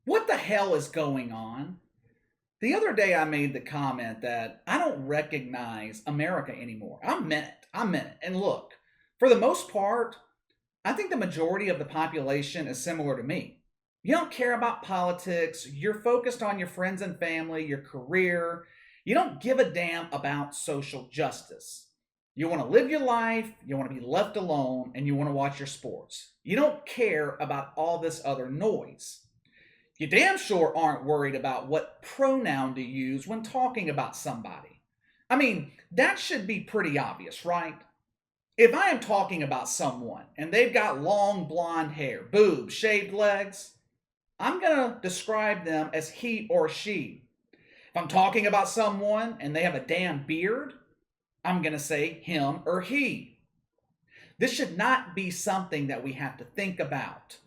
What the hell is going on? The other day I made the comment that I don't recognize America anymore. I meant it. I meant it. And look, for the most part, I think the majority of the population is similar to me. You don't care about politics. You're focused on your friends and family, your career. You don't give a damn about social justice. You want to live your life, you want to be left alone, and you want to watch your sports. You don't care about all this other noise. You damn sure aren't worried about what pronoun to use when talking about somebody. I mean, that should be pretty obvious, right? If I am talking about someone and they've got long blonde hair, boobs, shaved legs, I'm going to describe them as he or she. If I'm talking about someone and they have a damn beard, I'm going to say him or he. This should not be something that we have to think about.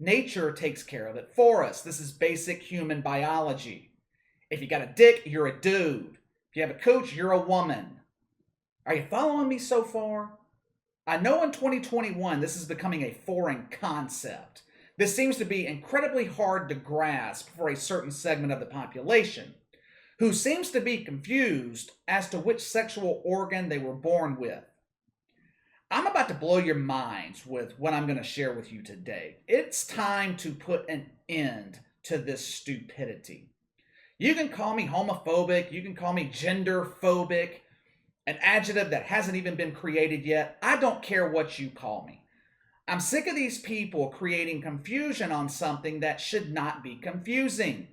Nature takes care of it for us. This is basic human biology. If you got a dick, you're a dude. If you have a cooch, you're a woman. Are you following me so far? I know in 2021 this is becoming a foreign concept. This seems to be incredibly hard to grasp for a certain segment of the population, who seems to be confused as to which sexual organ they were born with. I'm about to blow your minds with what I'm going to share with you today. It's time to put an end to this stupidity. You can call me homophobic, you can call me gender phobic, an adjective that hasn't even been created yet. I don't care what you call me. I'm sick of these people creating confusion on something that should not be confusing.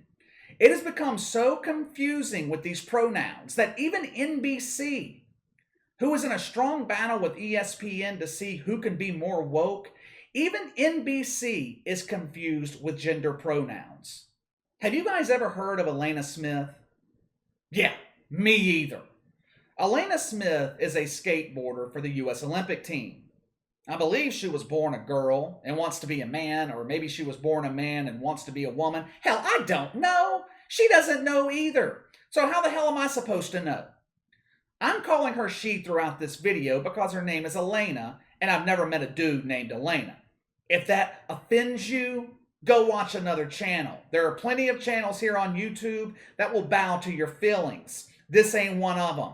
It has become so confusing with these pronouns that even NBC, who is in a strong battle with ESPN to see who can be more woke, even NBC is confused with gender pronouns. Have you guys ever heard of Alana Smith? Yeah, me either. Alana Smith is a skateboarder for the U.S. Olympic team. I believe she was born a girl and wants to be a man, or maybe she was born a man and wants to be a woman. Hell, I don't know. She doesn't know either. So how the hell am I supposed to know? I'm calling her she throughout this video because her name is Alana, and I've never met a dude named Alana. If that offends you, go watch another channel. There are plenty of channels here on YouTube that will bow to your feelings. This ain't one of them.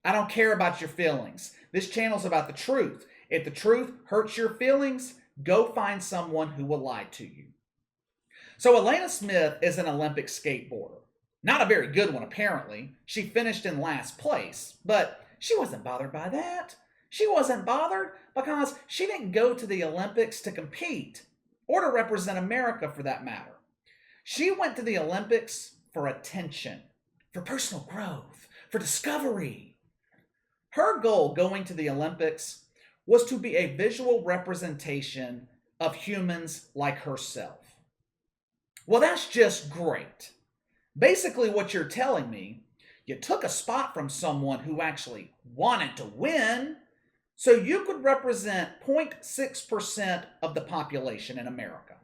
I don't care about your feelings. This channel's about the truth. If the truth hurts your feelings, go find someone who will lie to you. So Alana Smith is an Olympic skateboarder. Not a very good one, apparently. She finished in last place, but she wasn't bothered by that. She wasn't bothered because she didn't go to the Olympics to compete, or to represent America for that matter. She went to the Olympics for attention, for personal growth, for discovery. Her goal going to the Olympics was to be a visual representation of humans like herself. Well, that's just great. Basically, what you're telling me, you took a spot from someone who actually wanted to win, so you could represent 0.6% of the population in America.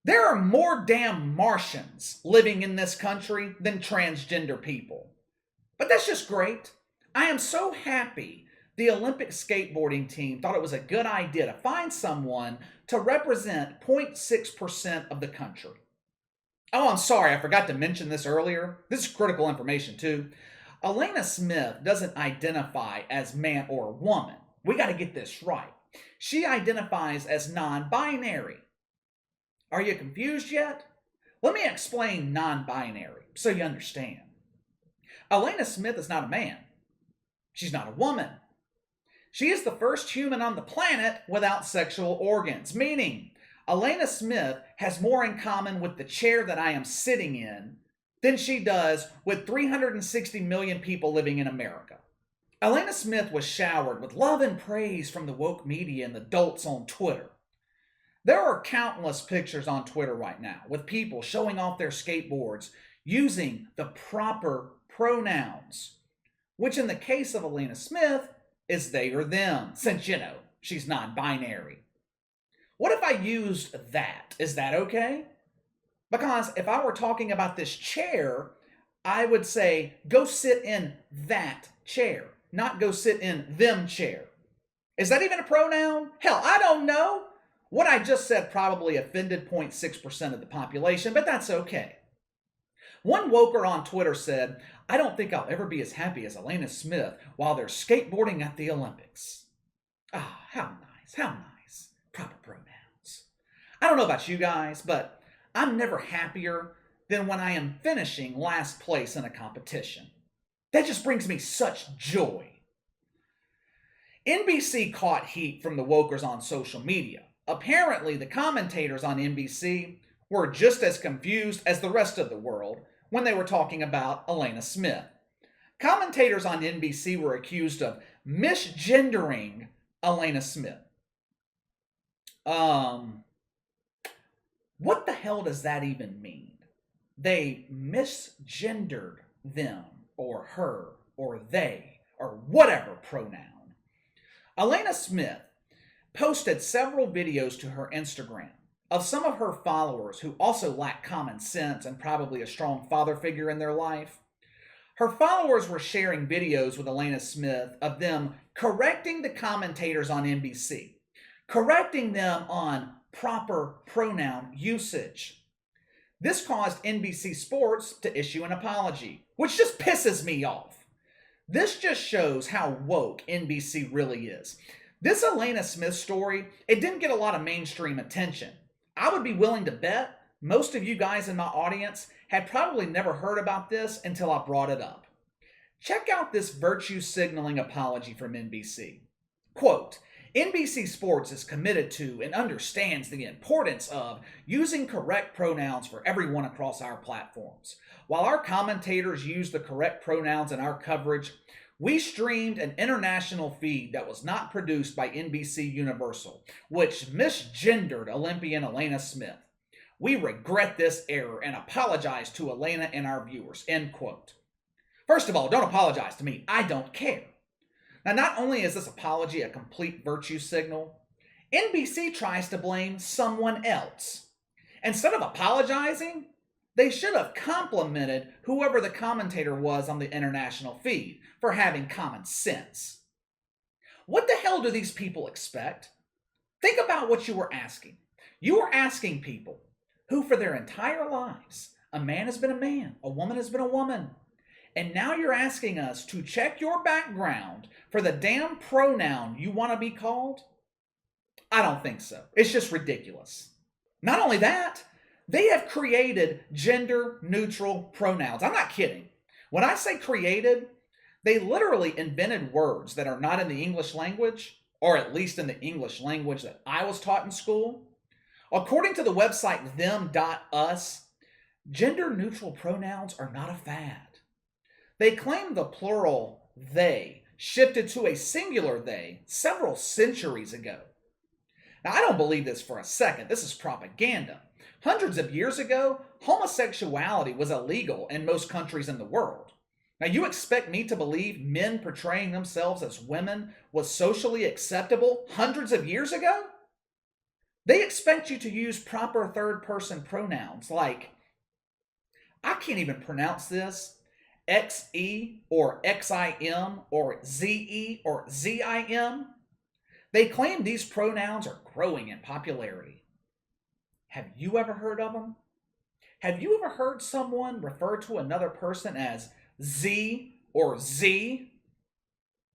There are more damn Martians living in this country than transgender people. But that's just great. I am so happy the Olympic skateboarding team thought it was a good idea to find someone to represent 0.6% of the country. Oh, I'm sorry, I forgot to mention this earlier. This is critical information too. Alana Smith doesn't identify as man or woman. We got to get this right. She identifies as non-binary. Are you confused yet? Let me explain non-binary so you understand. Alana Smith is not a man. She's not a woman. She is the first human on the planet without sexual organs, meaning Alana Smith has more in common with the chair that I am sitting in than she does with 360 million people living in America. Alana Smith was showered with love and praise from the woke media and the adults on Twitter. There are countless pictures on Twitter right now with people showing off their skateboards using the proper pronouns, which in the case of Alana Smith is they or them, since, she's non-binary. What if I used that? Is that okay? Because if I were talking about this chair, I would say, go sit in that chair, not go sit in them chair. Is that even a pronoun? Hell, I don't know. What I just said probably offended 0.6% of the population, but that's okay. One woker on Twitter said, "I don't think I'll ever be as happy as Alana Smith while they're skateboarding at the Olympics." Ah, how nice, how nice. Proper pronouns. I don't know about you guys, but I'm never happier than when I am finishing last place in a competition. That just brings me such joy. NBC caught heat from the wokers on social media. Apparently, the commentators on NBC were just as confused as the rest of the world when they were talking about Alana Smith. Commentators on NBC were accused of misgendering Alana Smith. What the hell does that even mean? They misgendered them, or her, or they, or whatever pronoun. Alana Smith posted several videos to her Instagram of some of her followers who also lack common sense and probably a strong father figure in their life. Her followers were sharing videos with Alana Smith of them correcting the commentators on NBC, correcting them on proper pronoun usage. This caused NBC Sports to issue an apology, which just pisses me off. This just shows how woke NBC really is. This Alana Smith story, it didn't get a lot of mainstream attention. I would be willing to bet most of you guys in my audience had probably never heard about this until I brought it up. Check out this virtue signaling apology from NBC. Quote, "NBC Sports is committed to and understands the importance of using correct pronouns for everyone across our platforms. While our commentators used the correct pronouns in our coverage, we streamed an international feed that was not produced by NBC Universal, which misgendered Olympian Alana Smith. We regret this error and apologize to Alana and our viewers," end quote. First of all, don't apologize to me. I don't care. Now, not only is this apology a complete virtue signal, NBC tries to blame someone else. Instead of apologizing, they should have complimented whoever the commentator was on the international feed for having common sense. What the hell do these people expect? Think about what you were asking. You were asking people who, for their entire lives, a man has been a man, a woman has been a woman, and now you're asking us to check your background for the damn pronoun you want to be called? I don't think so. It's just ridiculous. Not only that, they have created gender-neutral pronouns. I'm not kidding. When I say created, they literally invented words that are not in the English language, or at least in the English language that I was taught in school. According to the website them.us, gender-neutral pronouns are not a fad. They claim the plural they shifted to a singular they several centuries ago. Now, I don't believe this for a second. This is propaganda. Hundreds of years ago, homosexuality was illegal in most countries in the world. Now, you expect me to believe men portraying themselves as women was socially acceptable hundreds of years ago? They expect you to use proper third-person pronouns like, I can't even pronounce this, XE or XIM or ZE or ZIM. They claim these pronouns are growing in popularity. Have you ever heard of them? Have you ever heard someone refer to another person as Z or Z?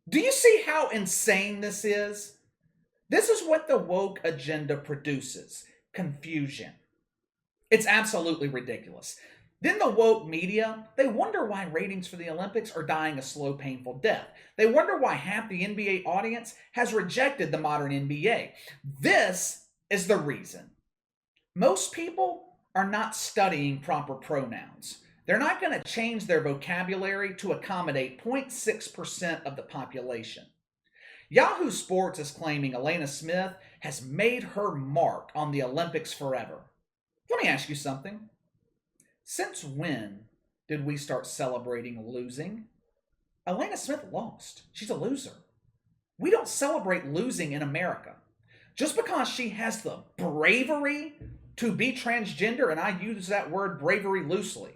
Do you see how insane this is? This is what the woke agenda produces: confusion. It's absolutely ridiculous. Then the woke media, they wonder why ratings for the Olympics are dying a slow, painful death. They wonder why half the NBA audience has rejected the modern NBA. This is the reason. Most people are not studying proper pronouns. They're not going to change their vocabulary to accommodate 0.6% of the population. Yahoo Sports is claiming Alana Smith has made her mark on the Olympics forever. Let me ask you something. Since when did we start celebrating losing? Alana Smith lost. She's a loser. We don't celebrate losing in America. Just because she has the bravery to be transgender, and I use that word bravery loosely,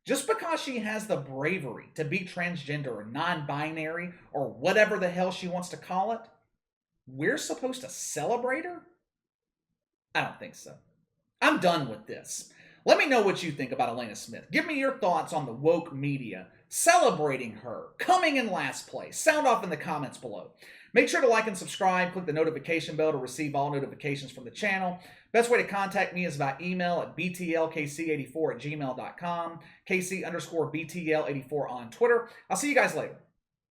just because she has the bravery to be transgender or non-binary or whatever the hell she wants to call it, we're supposed to celebrate her? I don't think so. I'm done with this. Let me know what you think about Alana Smith. Give me your thoughts on the woke media celebrating her, coming in last place. Sound off in the comments below. Make sure to like and subscribe. Click the notification bell to receive all notifications from the channel. Best way to contact me is by email at btlkc84@gmail.com, KC_BTL84 on Twitter. I'll see you guys later.